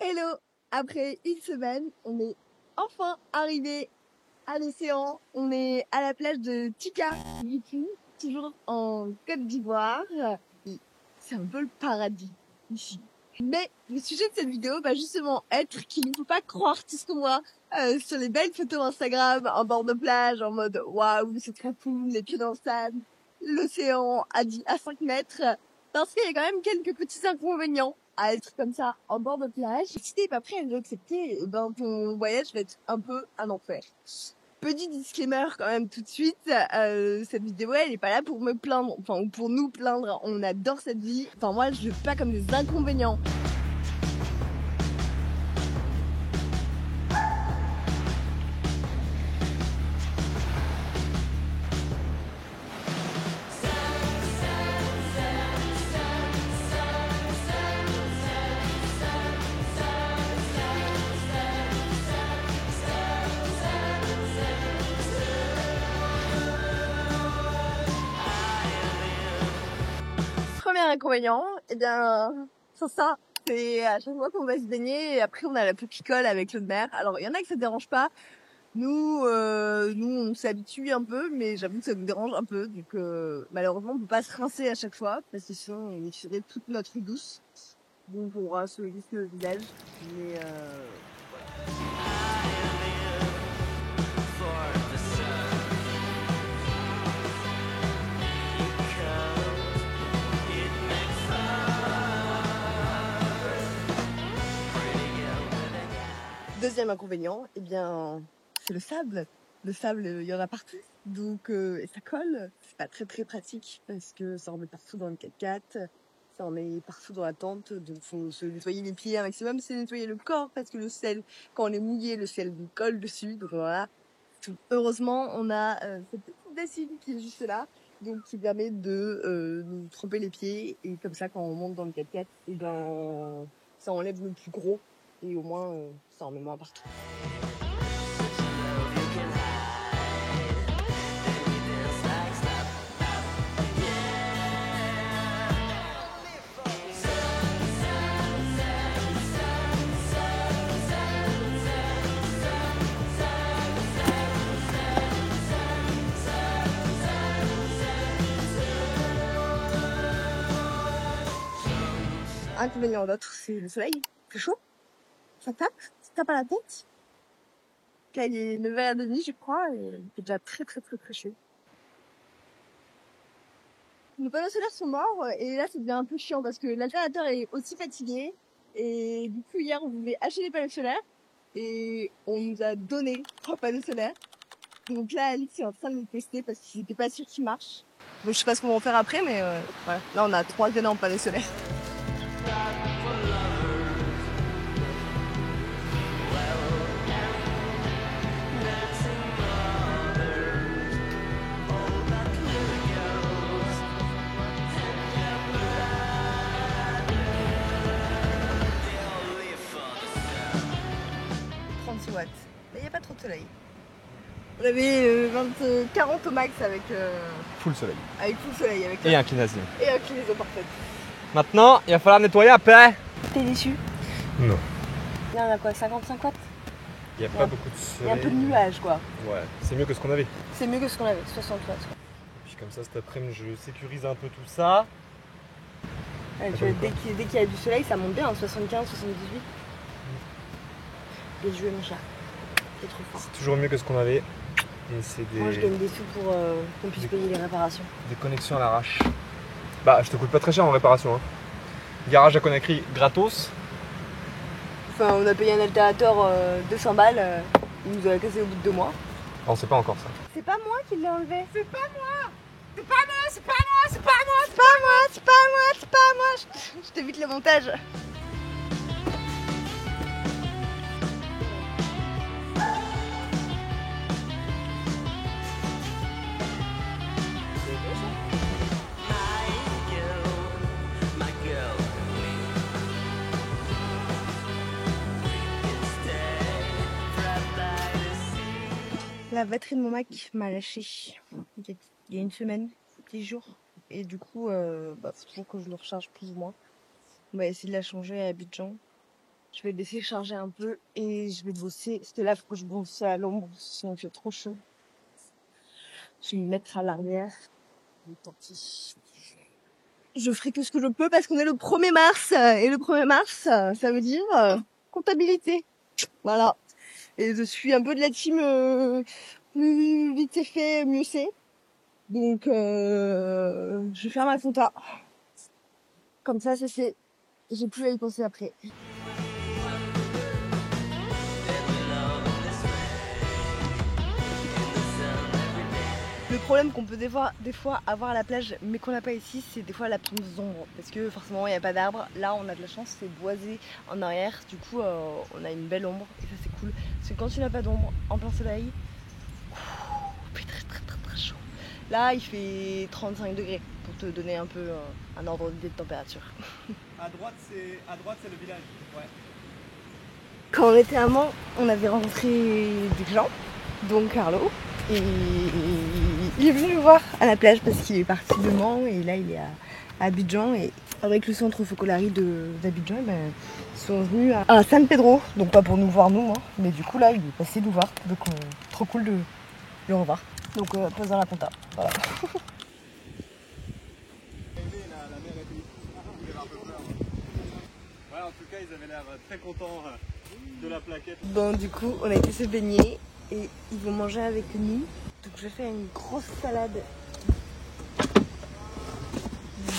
Hello! Après une semaine, on est enfin arrivé à l'océan. On est à la plage de Tika, toujours en Côte d'Ivoire. Et c'est un peu le paradis ici. Mais le sujet de cette vidéo va justement être qu'il ne faut pas croire tout ce qu'on voit sur les belles photos Instagram en bord de plage, en mode waouh, c'est trop cool, les pieds dans le sable, l'océan à 5 mètres. Parce qu'il y a quand même quelques petits inconvénients à être comme ça en bord de plage. Si t'es pas prêt à l'accepter, ben ton voyage va être un peu un enfer. Petit disclaimer quand même tout de suite, cette vidéo elle est pas là pour me plaindre, enfin pour nous plaindre, on adore cette vie. Enfin moi je le fais pas comme des inconvénients. Premier inconvénient, eh bien, c'est ça. C'est à chaque fois qu'on va se baigner et après on a la peau qui colle avec l'eau de mer. Alors il y en a que ça dérange pas. Nous on s'habitue un peu, mais j'avoue que ça nous dérange un peu. Donc malheureusement on peut pas se rincer à chaque fois parce que sinon on étirerait toute notre eau douce. Donc on pourra se glisser le visage. Mais deuxième inconvénient, eh bien, c'est le sable. Le sable, il y en a partout. Donc, et ça colle. C'est pas très pratique parce que ça en met partout dans le 4x4. Ça en met partout dans la tente. Donc, faut se nettoyer les pieds un maximum. C'est nettoyer le corps parce que le sel, quand on est mouillé, le sel nous colle dessus. Donc voilà. Heureusement, on a cette petite bassine qui est juste là. Donc, qui permet de nous tremper les pieds. Et comme ça, quand on monte dans le 4x4, et ben, ça enlève le plus gros. Et au moins, ça en met moins partout. Inconvénient d'autre, c'est le soleil. C'est chaud. Ça tape à la tête. Là, il est 9h30, je crois, et il fait déjà très chaud. Nos panneaux solaires sont morts, et là, ça devient un peu chiant parce que l'alternateur est aussi fatigué. Et du coup, hier, on voulait acheter des panneaux solaires, et on nous a donné 3 panneaux solaires. Donc là, Alix est en train de les tester parce qu'il n'était pas sûr qu'ils marchent. Donc je sais pas ce qu'on va en faire après, mais voilà. Là, on a 3 énormes panneaux solaires. Watts. Mais il n'y a pas trop de soleil. On avait 40 au max avec full soleil. Avec full soleil. Avec et inclinaison. Et inclinaison parfaite. Maintenant, il va falloir nettoyer après. T'es déçu? Non. Là, on a quoi, 50-50? Il n'y a pas beaucoup de soleil. Il y a un peu de nuages, quoi. Ouais, c'est mieux que ce qu'on avait. C'est mieux que ce qu'on avait, 60 watts. Puis comme ça, cet après-midi, je sécurise un peu tout ça. Ouais, tu vois, dès qu'il y a du soleil, ça monte bien, hein, 75, 78. Bien joué, mon chat. C'est trop fort. C'est toujours mieux que ce qu'on avait. Et c'est des... Moi, je gagne des sous pour qu'on puisse payer les réparations. Des connexions à l'arrache. Bah, je te coûte pas très cher en réparation. Hein. Garage à Conakry, gratos. Enfin, on a payé un alternateur 200 balles. Il nous a cassé au bout de 2 mois. On sait pas encore ça. C'est pas moi qui l'ai enlevé. C'est pas moi. C'est pas moi, c'est pas moi, c'est pas moi, c'est pas moi, c'est pas moi, c'est pas moi. Je t'évite le montage. La batterie de mon Mac m'a lâché il y a une semaine, 10 jours. Et du coup, faut toujours que je le recharge plus ou moins. On va essayer de la changer à Abidjan. Je vais laisser charger un peu et je vais bosser. C'était là, faut que je bosse à l'ombre, sinon il fait trop chaud. Je vais me mettre à l'arrière. Tant pis. Je ferai que ce que je peux parce qu'on est le 1er mars. Et le 1er mars, ça veut dire comptabilité. Voilà. Et je suis un peu de la team plus vite c'est fait, mieux c'est. Donc, je vais faire ma compta. Comme ça, c'est j'ai plus à y penser après. Le problème qu'on peut des fois avoir à la plage, mais qu'on n'a pas ici, c'est des fois l'absence d'ombre. Parce que forcément, il n'y a pas d'arbres. Là, on a de la chance, c'est boisé en arrière. Du coup, on a une belle ombre. Et ça, c'est cool. Parce que quand tu n'as pas d'ombre, en plein soleil, il fait très chaud. Là, il fait 35 degrés, pour te donner un peu un ordre d'idée de température. À droite, c'est le village. Ouais. Quand on était à Mans, on avait rencontré des gens, dont Carlo. Et il est venu nous voir à la plage parce qu'il est parti de Mans et là il est à Abidjan. Et avec le centre Focolari d'Abidjan, ben, ils sont venus à San Pedro. Donc pas pour nous voir nous, hein, mais du coup là il est passé nous voir. Donc trop cool de le revoir. Donc pose dans la compta. Voilà. Ouais, en tout cas, ils avaient l'air très contents de la plaquette. Bon, du coup, on a été se baigner et ils vont manger avec nous. Donc, je vais faire une grosse salade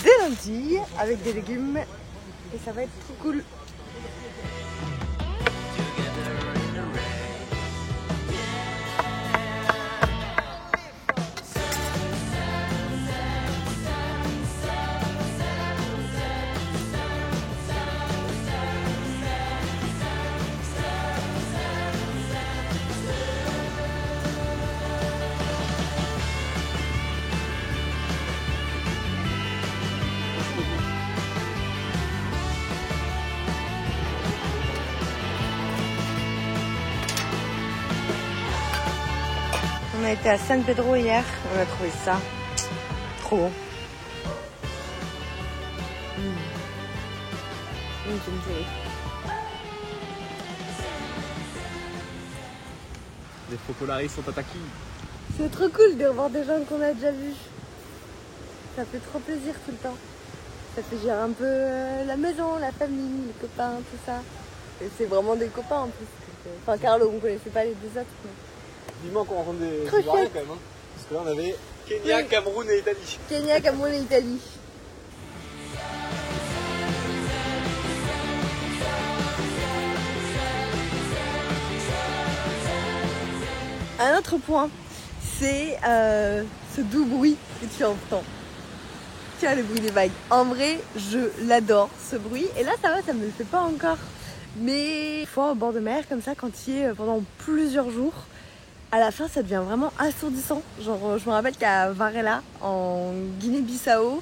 de lentilles avec des légumes et ça va être trop cool. On a été à San Pedro hier, on a trouvé ça trop bon. Les Focolari sont attaqués. C'est trop cool de revoir des gens qu'on a déjà vus. Ça fait trop plaisir tout le temps. Ça fait gérer un peu la maison, la famille, les copains, tout ça. Et c'est vraiment des copains en plus. Enfin Carlo, on ne connaissait pas les deux autres. Mais... Vivement qu'on rencontre des Trop Ivoiriens chouette. quand même. Hein. Parce que là on avait Kenya, Oui. Cameroun et Italie. Kenya, Cameroun et Italie. Un autre point, c'est ce doux bruit que tu entends. Tiens, le bruit des vagues. En vrai, je l'adore, ce bruit. Et là, ça va, ça me le fait pas encore. Mais une fois au bord de mer, comme ça, quand il y est pendant plusieurs jours, à la fin, ça devient vraiment assourdissant. Genre, je me rappelle qu'à Varela, en Guinée-Bissau,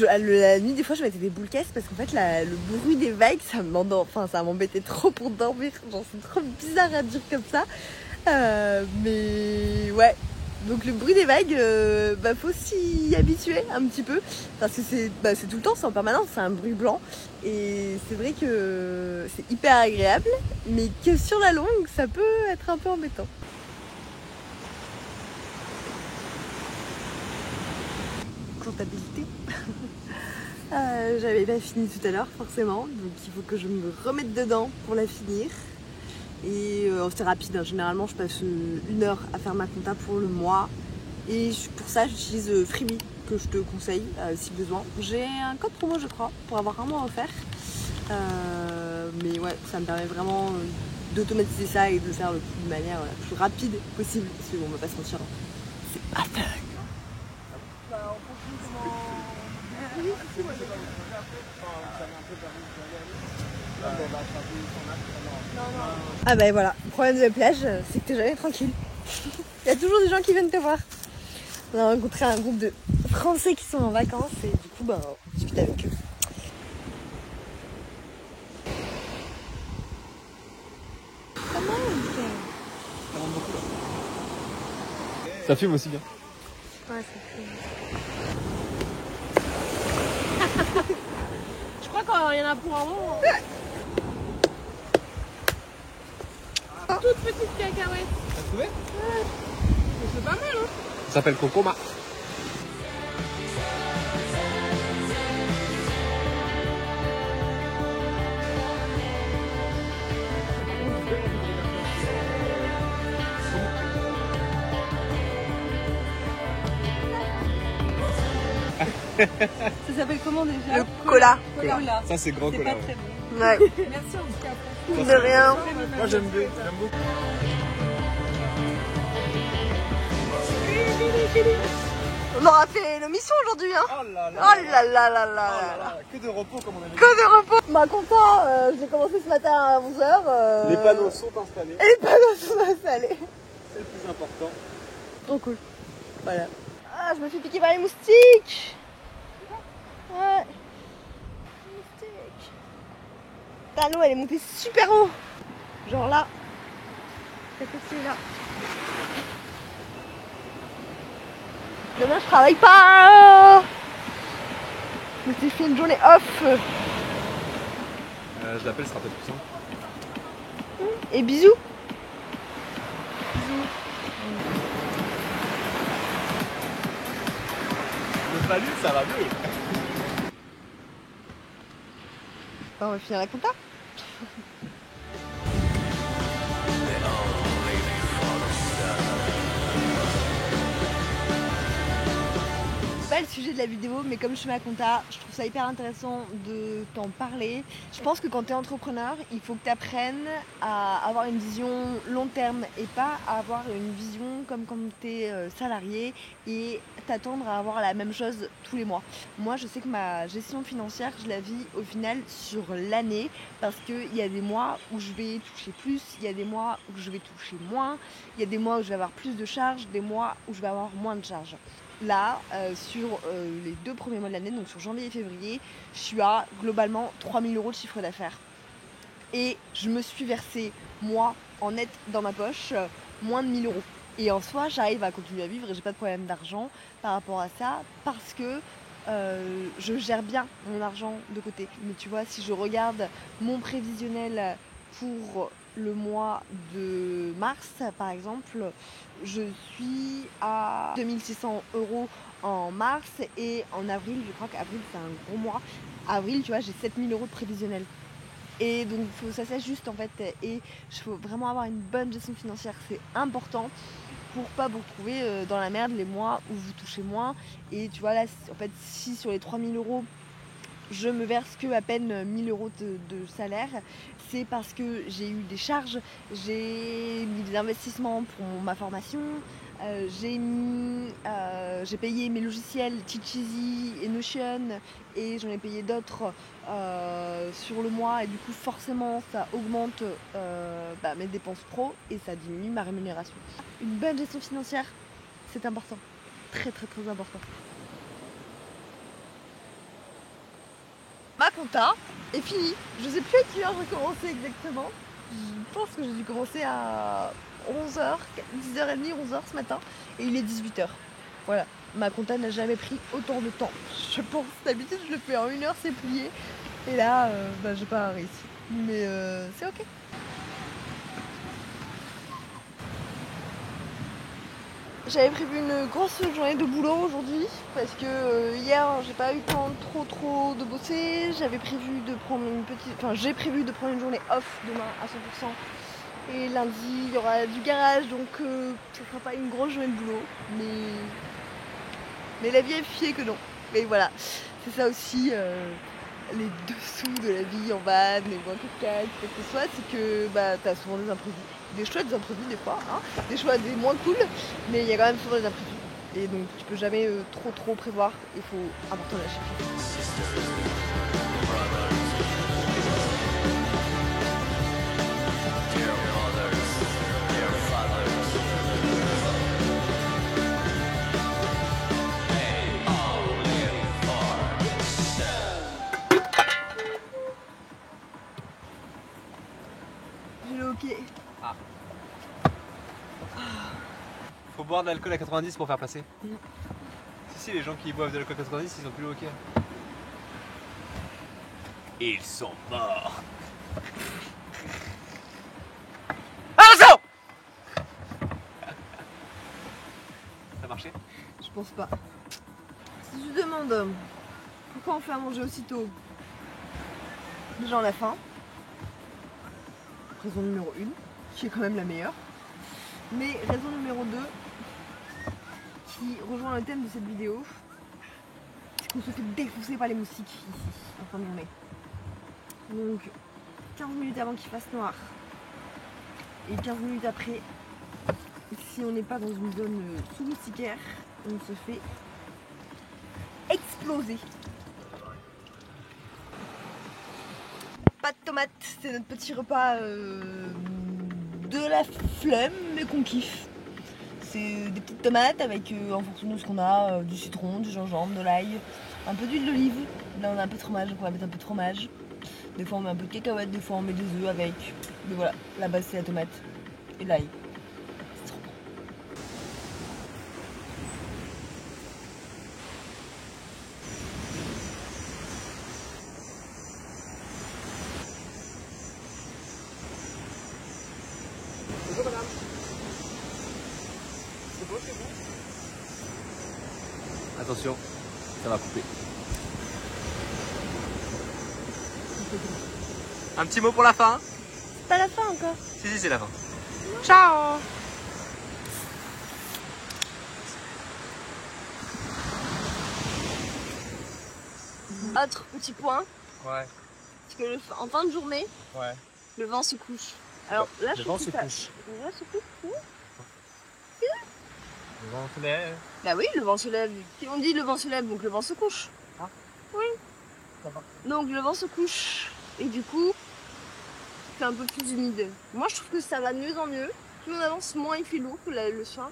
la nuit, des fois, je mettais des boules caisses parce qu'en fait, le bruit des vagues, ça m'endort. Enfin, ça m'embêtait trop pour dormir. Genre, c'est trop bizarre à dire comme ça. Mais ouais. Donc le bruit des vagues, faut s'y habituer un petit peu. Parce que c'est tout le temps, c'est en permanence, c'est un bruit blanc. Et c'est vrai que c'est hyper agréable, mais que sur la longue, ça peut être un peu embêtant. Comptabilité. J'avais pas fini tout à l'heure forcément, donc il faut que je me remette dedans pour la finir. Et c'est rapide, hein. Généralement je passe 1 heure à faire ma compta pour le mois. Et pour ça j'utilise Freebie, que je te conseille si besoin. J'ai un code promo je crois, pour avoir un mois offert. Mais ouais, ça me permet vraiment d'automatiser ça et de le faire de manière la plus rapide possible. Parce qu'on va pas se mentir, c'est pas fun. Ah bah voilà, le problème de la plage, c'est que t'es jamais tranquille. Il y a toujours des gens qui viennent te voir. On a rencontré un groupe de Français qui sont en vacances et du coup on discute avec eux. Ça fume aussi bien. Ouais, ça fume. Je crois qu'il y en a pour un moment. Toute petite cacahuète. T'as trouvé? Ouais. C'est pas mal, hein. Ça s'appelle Kokoma. Ça s'appelle comment déjà? Le cola. Cola. Ça c'est grand cola. Pas très bon. Ouais. Merci en tout cas. De rien. Moi j'aime bien, j'aime beaucoup. On aura fait nos missions aujourd'hui, hein. Oh là là. Oh là là là Oh là là là. là. Que de repos comme on avait dit. Que de repos. Ma content, j'ai commencé ce matin à 11h. Les panneaux sont installés. Et les panneaux sont installés. C'est le plus important. Trop cool. Voilà. Ah, je me fais piquer par les moustiques. Ouais. Moustiques. L'eau, elle est montée super haut. Genre là. Cette côté là. Demain, je travaille pas. Je me suis fait une journée off. Je l'appelle, ce sera peut-être plus simple. Et bisous. Le salut, ça va mieux. On va finir la compta. C'est pas le sujet de la vidéo, mais comme je fais ma compta, je trouve ça hyper intéressant de t'en parler. Je pense que quand tu es entrepreneur, il faut que tu apprennes à avoir une vision long terme et pas à avoir une vision comme quand tu es salarié et t'attendre à avoir la même chose tous les mois. Moi, je sais que ma gestion financière, je la vis au final sur l'année parce qu'il y a des mois où je vais toucher plus, il y a des mois où je vais toucher moins, il y a des mois où je vais avoir plus de charges, des mois où je vais avoir moins de charges. Là, sur les 2 premiers mois de l'année, donc sur janvier et février, je suis à globalement 3 000 € de chiffre d'affaires. Et je me suis versé, moi, en net dans ma poche, moins de 1 000 €. Et en soi, j'arrive à continuer à vivre et j'ai pas de problème d'argent par rapport à ça parce que je gère bien mon argent de côté. Mais tu vois, si je regarde mon prévisionnel pour le mois de mars, par exemple, je suis à 2 600 € en mars et en avril, je crois qu'avril c'est un gros mois. Avril, tu vois, j'ai 7 000 € de prévisionnel. Et donc ça s'ajuste en fait et il faut vraiment avoir une bonne gestion financière, c'est important pour pas vous retrouver dans la merde les mois où vous touchez moins. Et tu vois là, en fait, si sur les 3 000 € je me verse que à peine 1 000 € de salaire, c'est parce que j'ai eu des charges, j'ai mis des investissements pour ma formation, j'ai payé mes logiciels Teacheasy et Notion et j'en ai payé d'autres sur le mois et du coup forcément ça augmente mes dépenses pro et ça diminue ma rémunération. Une bonne gestion financière, c'est important, très très très important. Ma compta est finie. Je sais plus à quelle heure j'ai commencé exactement. Je pense que j'ai dû commencer à 11h, 10h30, 11h ce matin. Et il est 18h. Voilà. Ma compta n'a jamais pris autant de temps. Je pense, d'habitude je le fais en 1 heure, c'est plié. Et là, j'ai pas réussi. Mais c'est ok. J'avais prévu une grosse journée de boulot aujourd'hui parce que hier j'ai pas eu le temps trop de bosser. J'avais prévu de prendre j'ai prévu de prendre une journée off demain à 100%. Et lundi il y aura du garage donc ce sera pas une grosse journée de boulot. Mais la vie est fiée que non. Mais voilà, c'est ça aussi les dessous de la vie en van, les moins que quoi que ce soit, c'est que t'as souvent des imprévus. Des chouettes imprévus des fois, hein, des moins cool, mais il y a quand même souvent des imprévus. Et donc tu peux jamais trop prévoir, il faut important lâcher. J'ai le hockey. Ah. Faut boire de l'alcool à 90 pour faire passer. Non. Si, les gens qui boivent de l'alcool à 90, ils ont plus le hockey. Ils sont morts. Ah, Ça a marché? Je pense pas. Si je demande pourquoi on fait à manger aussitôt, déjà on a faim. Raison numéro 1, qui est quand même la meilleure. Mais raison numéro 2, qui rejoint le thème de cette vidéo, c'est qu'on se fait défoncer par les moustiques ici, en fin de journée. Donc 15 minutes avant qu'il fasse noir et 15 minutes après, si on n'est pas dans une zone sous-moustiquaire, on se fait exploser. Pas de tomates, c'est notre petit repas de la flemme mais qu'on kiffe. C'est des petites tomates avec, en fonction de ce qu'on a, du citron, du gingembre, de l'ail, un peu d'huile d'olive. Là on a un peu de fromage, donc on va mettre un peu de fromage. Des fois on met un peu de cacahuètes, des fois on met des œufs avec. Mais voilà, la base c'est la tomate et l'ail. C'est trop bon. Bonjour madame. C'est beau chez vous? Attention, ça va couper. Un petit mot pour la fin? C'est pas la fin encore. Si, c'est la fin. Ciao! Autre petit point, Ouais, parce que en fin de journée, ouais. le vent se couche. Alors là, Le vent se couche. Le vent se couche, oui. Le vent se lève. Bah oui, le vent se lève. Si on dit le vent se lève, donc le vent se couche. Ah. Oui. Ça va. Donc le vent se couche et du coup, c'est un peu plus humide. Moi, je trouve que ça va de mieux en mieux. Plus on avance, moins il fait lourd que le soir.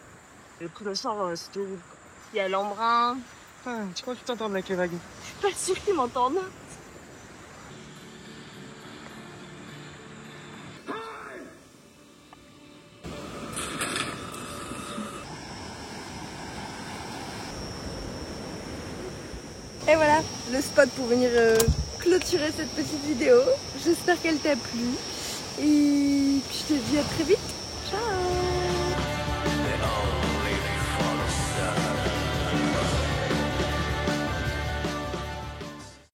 Et puis le soir, c'est terrible. Il y a l'embrun. Tu crois que tu t'entends avec les vagues? Je suis pas sûre qu'ils m'entendent. Et voilà, le spot pour venir clôturer cette petite vidéo. J'espère qu'elle t'a plu. Et puis je te dis à très vite.